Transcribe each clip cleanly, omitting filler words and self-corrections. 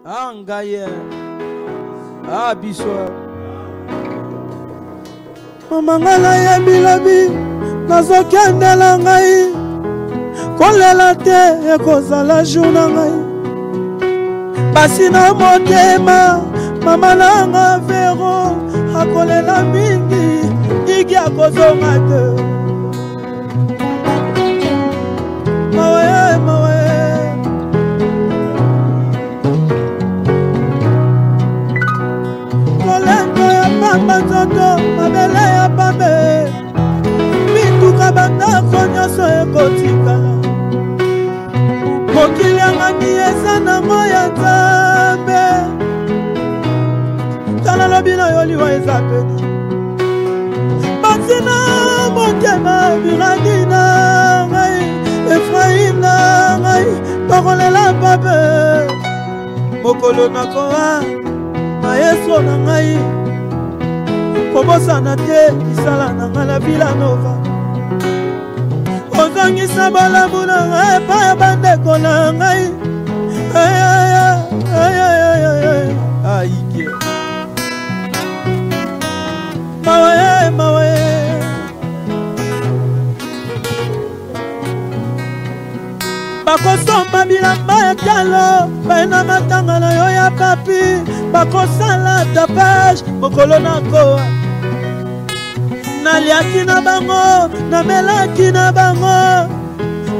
Angaye. Ah, biswa. Mamangala ya bilabi. Nazokendela ngai. Kolela te ekozala jour ngai. Basi na motema. Mama nanga vero. Akolela mingi. Igi akozonga te. Mawe, mawe. Kolendo ya pamba nzoto, mabele ya pambe. Mituka bandako nyonso ekotikala. Mokili yangaki eza nango ya Nzambe. Tala lobi na yo liwa eza peni. Batina motema biradi na ngai. Efraim na ngai. Bakolela pape. Mokolo na koa. Maestro na ngai. Kobosana te isala na ngai la Villanova. Ozongisa bolamu na ngai pa ya bandeko na ngai. Aike mawe mawe. Bakosomba bilamba ya talo baina matanga na yo ya papi. Bakosala tapage mokolo na koa. Naliaki na bango namelaki na bango.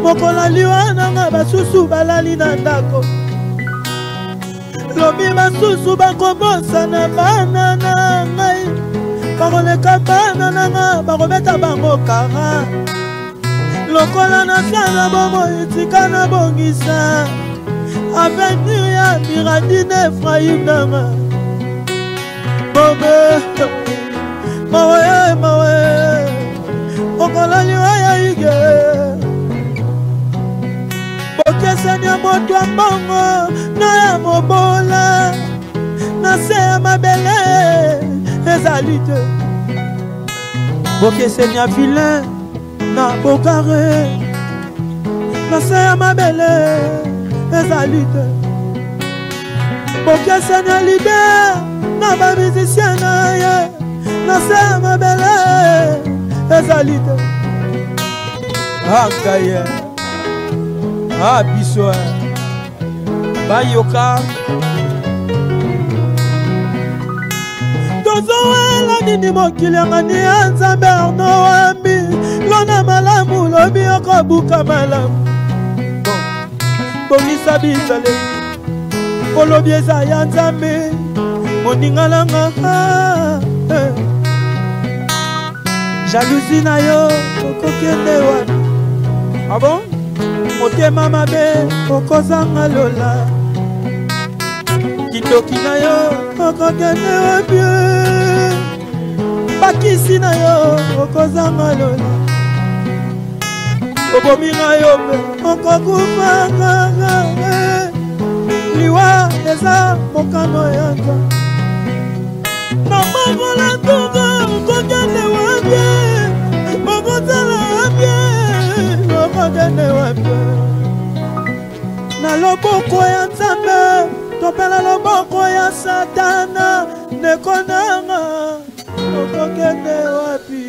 Mokolo liwa nanga basusu balali na ndako. Lobi basusu bakobosana bana na ngai. Bakoleka bana na nga bakobeta bango kara. Lokola na sana bomo itika na bongisa. Avenue ya Miradine Efraim nanga. Bobe mawe mawe. Okola liwa ya ige. Bokeseni ya moto ya mbongo na ya mobola. Na se ya mabele ezali te. Bokeseni ya vilain na bokare. Na se ya mabele ezali te. Bokeseni ya leader na ba musicien na ye. Na se ya mabele ezali te. Angaye. Ah, biswa. Bayoka. Tozowela nini mokili ngani ya Nzambe arno wambi. Lona malamu lobi okobuka malamu. Bongisa bizale. Olobi eza ya Nzambe. Moninga langa. Jalousie na yo okokende wapi. Ah bon? Motema mabe okozanga lola. Kindoki na yo okokende wapi. Bakisi na yo okozanga lola. Obominga yo pe okokufanga. Liwa eza mokano ya Nzambe. Namakola ntunga okokende wapi. Mokozala wapi. Okokende wapi. Na loboko ya Nzambe topela loboko ya Satana. Nekonanga okokende wapi.